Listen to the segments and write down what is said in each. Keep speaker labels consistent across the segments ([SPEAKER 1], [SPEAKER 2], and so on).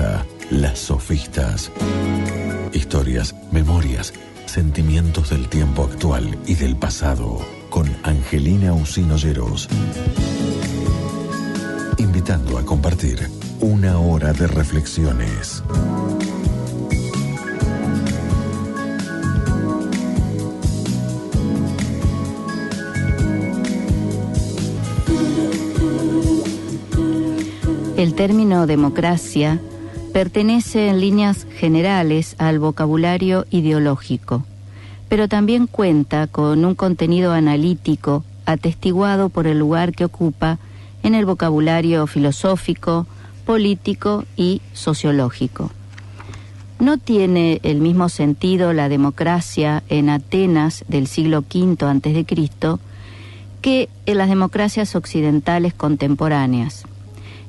[SPEAKER 1] comienza Las Sofistas. Historias, memorias, sentimientos del tiempo actual y del pasado, con Angelina Usino Lleros. Invitando a compartir una hora de reflexiones.
[SPEAKER 2] El término democracia pertenece en líneas generales al vocabulario ideológico, pero también cuenta con un contenido analítico atestiguado por el lugar que ocupa en el vocabulario filosófico, político y sociológico. No tiene el mismo sentido la democracia en Atenas del siglo V a.C. que en las democracias occidentales contemporáneas.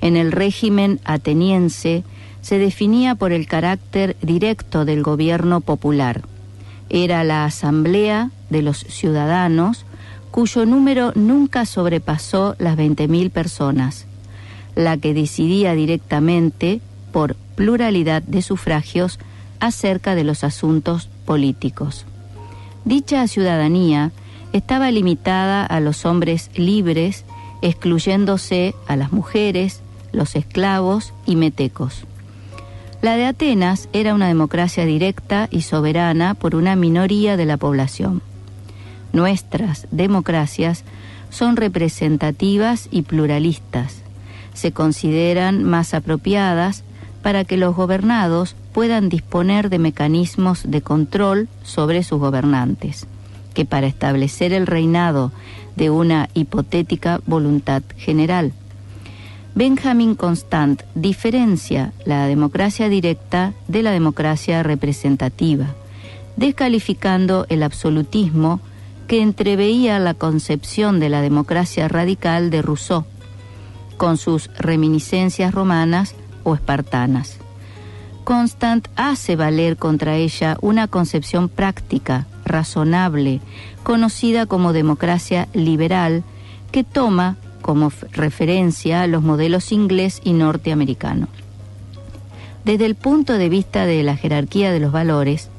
[SPEAKER 2] En el régimen ateniense se definía por el carácter directo del gobierno popular. Era la asamblea de los ciudadanos, cuyo número nunca sobrepasó las 20.000 personas, la que decidía directamente, por pluralidad de sufragios, acerca de los asuntos políticos. Dicha ciudadanía estaba limitada a los hombres libres, excluyéndose a las mujeres, los esclavos y metecos. La de Atenas era una democracia directa y soberana por una minoría de la población. Nuestras democracias son representativas y pluralistas. Se consideran más apropiadas para que los gobernados puedan disponer de mecanismos de control sobre sus gobernantes, que para establecer el reinado de una hipotética voluntad general. Benjamin Constant diferencia la democracia directa de la democracia representativa, descalificando el absolutismo que entreveía la concepción de la democracia radical de Rousseau, con sus reminiscencias romanas o espartanas. Constant hace valer contra ella una concepción práctica, razonable, conocida como democracia liberal, que toma como referencia los modelos inglés y norteamericano. Desde el punto de vista de la jerarquía de los valores,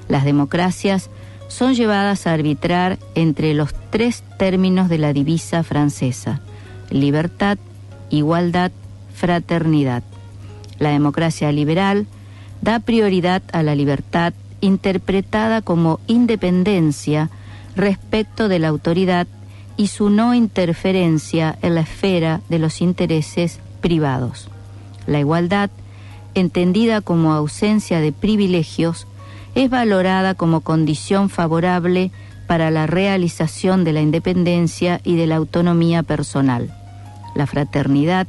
[SPEAKER 2] las democracias son llevadas a arbitrar entre los tres términos de la divisa francesa: libertad, igualdad, fraternidad. La democracia liberal da prioridad a la libertad, interpretada como independencia respecto de la autoridad y su no interferencia en la esfera de los intereses privados. La igualdad, entendida como ausencia de privilegios, es valorada como condición favorable para la realización de la independencia y de la autonomía personal. La fraternidad,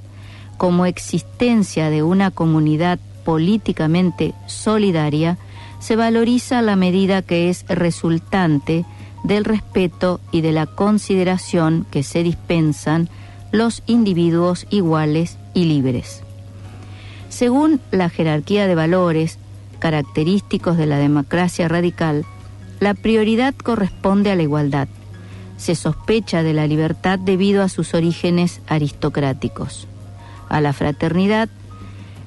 [SPEAKER 2] como existencia de una comunidad políticamente solidaria, se valoriza a la medida que es resultante del respeto y de la consideración que se dispensan los individuos iguales y libres. Según la jerarquía de valores característicos de la democracia radical, la prioridad corresponde a la igualdad. Se sospecha de la libertad debido a sus orígenes aristocráticos. A la fraternidad,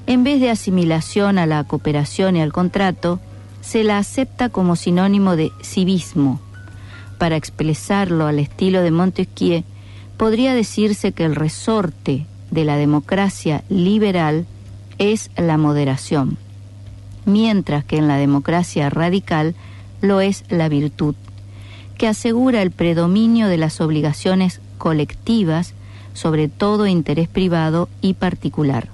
[SPEAKER 2] en vez de asimilación a la cooperación y al contrato, se la acepta como sinónimo de civismo. Para expresarlo al estilo de Montesquieu, podría decirse que el resorte de la democracia liberal es la moderación, mientras que en la democracia radical lo es la virtud, que asegura el predominio de las obligaciones colectivas sobre todo interés privado y particular.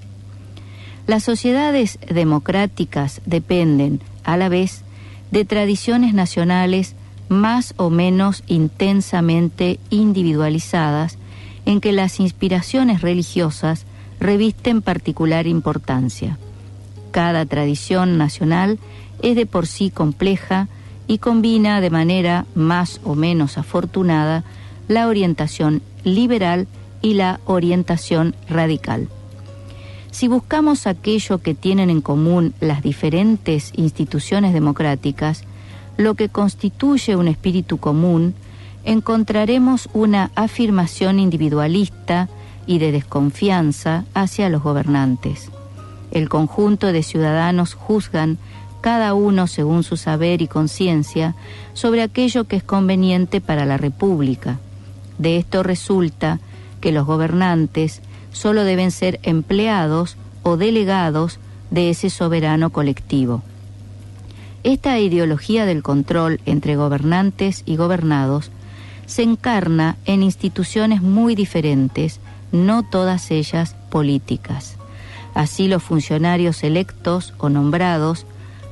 [SPEAKER 2] Las sociedades democráticas dependen, a la vez, de tradiciones nacionales más o menos intensamente individualizadas, en que las inspiraciones religiosas revisten particular importancia. Cada tradición nacional es de por sí compleja y combina de manera más o menos afortunada la orientación liberal y la orientación radical. Si buscamos aquello que tienen en común las diferentes instituciones democráticas, lo que constituye un espíritu común, encontraremos una afirmación individualista y de desconfianza hacia los gobernantes. El conjunto de ciudadanos juzgan, cada uno según su saber y conciencia, sobre aquello que es conveniente para la República. De esto resulta que los gobernantes solo deben ser empleados o delegados de ese soberano colectivo. Esta ideología del control entre gobernantes y gobernados se encarna en instituciones muy diferentes, no todas ellas políticas. Así, los funcionarios electos o nombrados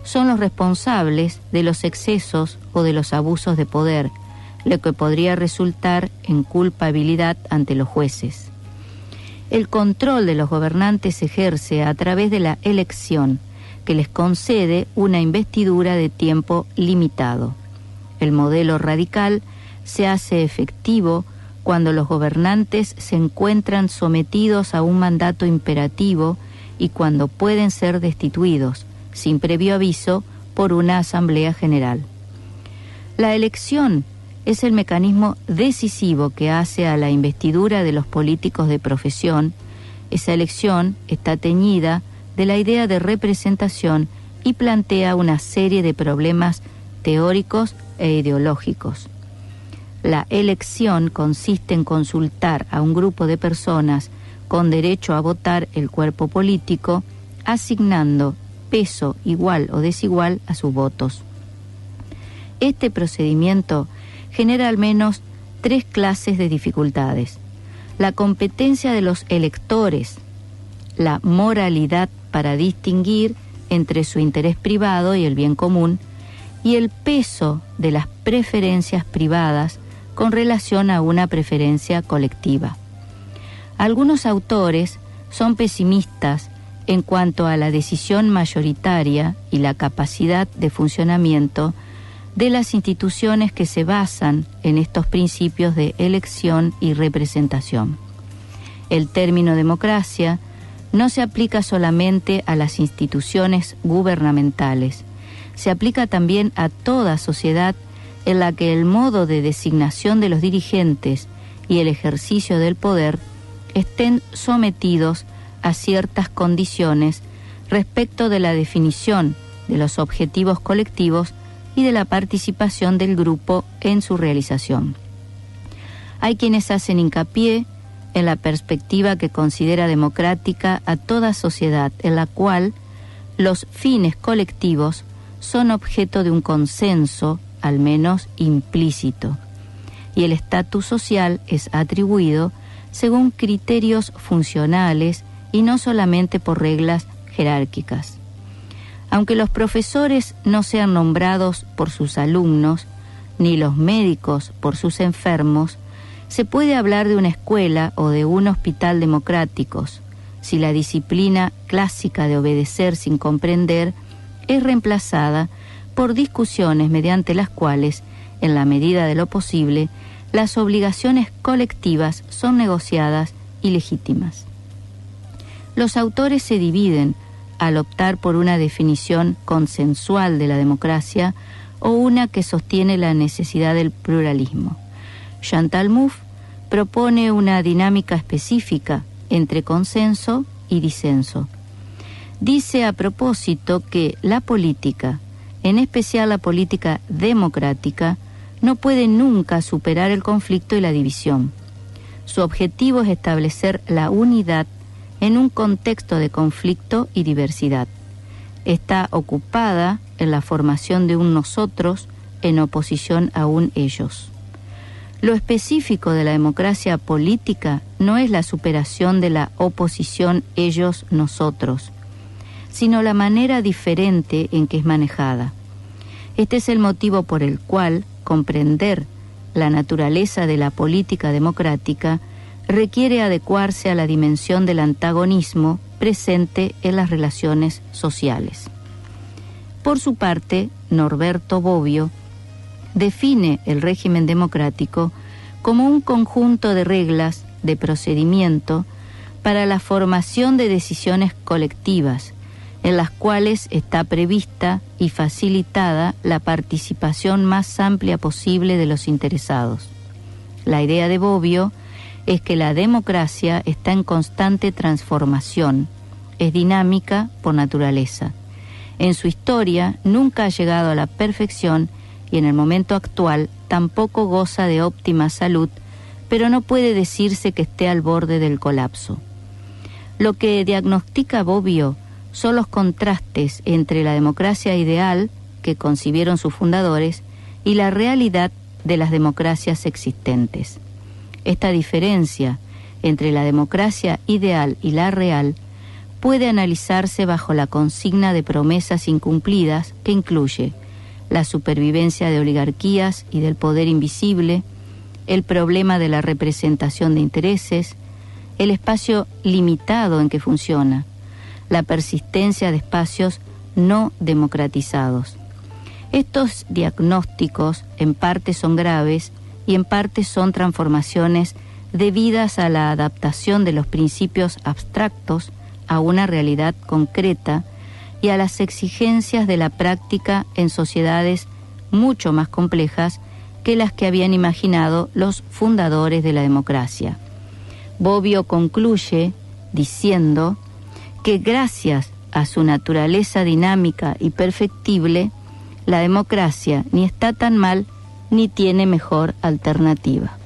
[SPEAKER 2] son los responsables de los excesos o de los abusos de poder, lo que podría resultar en culpabilidad ante los jueces. El control de los gobernantes se ejerce a través de la elección, que les concede una investidura de tiempo limitado. El modelo radical se hace efectivo cuando los gobernantes se encuentran sometidos a un mandato imperativo y cuando pueden ser destituidos, sin previo aviso, por una asamblea general. La elección es el mecanismo decisivo que hace a la investidura de los políticos de profesión. Esa elección está teñida de la idea de representación y plantea una serie de problemas teóricos e ideológicos. La elección consiste en consultar a un grupo de personas con derecho a votar el cuerpo político, asignando peso igual o desigual a sus votos. Este procedimiento genera al menos 3 clases de dificultades: la competencia de los electores, la moralidad para distinguir entre su interés privado y el bien común, y el peso de las preferencias privadas con relación a una preferencia colectiva. Algunos autores son pesimistas en cuanto a la decisión mayoritaria y la capacidad de funcionamiento de las instituciones que se basan en estos principios de elección y representación. El término democracia no se aplica solamente a las instituciones gubernamentales, se aplica también a toda sociedad en la que el modo de designación de los dirigentes y el ejercicio del poder estén sometidos a ciertas condiciones respecto de la definición de los objetivos colectivos y de la participación del grupo en su realización. Hay quienes hacen hincapié en la perspectiva que considera democrática a toda sociedad en la cual los fines colectivos son objeto de un consenso, al menos implícito, y el estatus social es atribuido según criterios funcionales y no solamente por reglas jerárquicas. Aunque los profesores no sean nombrados por sus alumnos, ni los médicos por sus enfermos, se puede hablar de una escuela o de un hospital democráticos, si la disciplina clásica de obedecer sin comprender es reemplazada por discusiones mediante las cuales, en la medida de lo posible, las obligaciones colectivas son negociadas y legítimas. Los autores se dividen al optar por una definición consensual de la democracia o una que sostiene la necesidad del pluralismo. Chantal Mouffe propone una dinámica específica entre consenso y disenso. Dice a propósito que la política, en especial la política democrática, no puede nunca superar el conflicto y la división. Su objetivo es establecer la unidad en un contexto de conflicto y diversidad. Está ocupada en la formación de un nosotros en oposición a un ellos. Lo específico de la democracia política no es la superación de la oposición ellos-nosotros, sino la manera diferente en que es manejada. Este es el motivo por el cual comprender la naturaleza de la política democrática requiere adecuarse a la dimensión del antagonismo presente en las relaciones sociales. Por su parte, Norberto Bobbio define el régimen democrático como un conjunto de reglas de procedimiento para la formación de decisiones colectivas, en las cuales está prevista y facilitada la participación más amplia posible de los interesados. La idea de Bobbio es que la democracia está en constante transformación, es dinámica por naturaleza. En su historia nunca ha llegado a la perfección y en el momento actual tampoco goza de óptima salud, pero no puede decirse que esté al borde del colapso. Lo que diagnostica Bobbio son los contrastes entre la democracia ideal que concibieron sus fundadores y la realidad de las democracias existentes. Esta diferencia entre la democracia ideal y la real puede analizarse bajo la consigna de promesas incumplidas que incluye la supervivencia de oligarquías y del poder invisible, el problema de la representación de intereses, el espacio limitado en que funciona, la persistencia de espacios no democratizados. Estos diagnósticos en parte son graves y en parte son transformaciones debidas a la adaptación de los principios abstractos a una realidad concreta y a las exigencias de la práctica en sociedades mucho más complejas que las que habían imaginado los fundadores de la democracia. Bobbio concluye diciendo que gracias a su naturaleza dinámica y perfectible, la democracia ni está tan mal ni tiene mejor alternativa.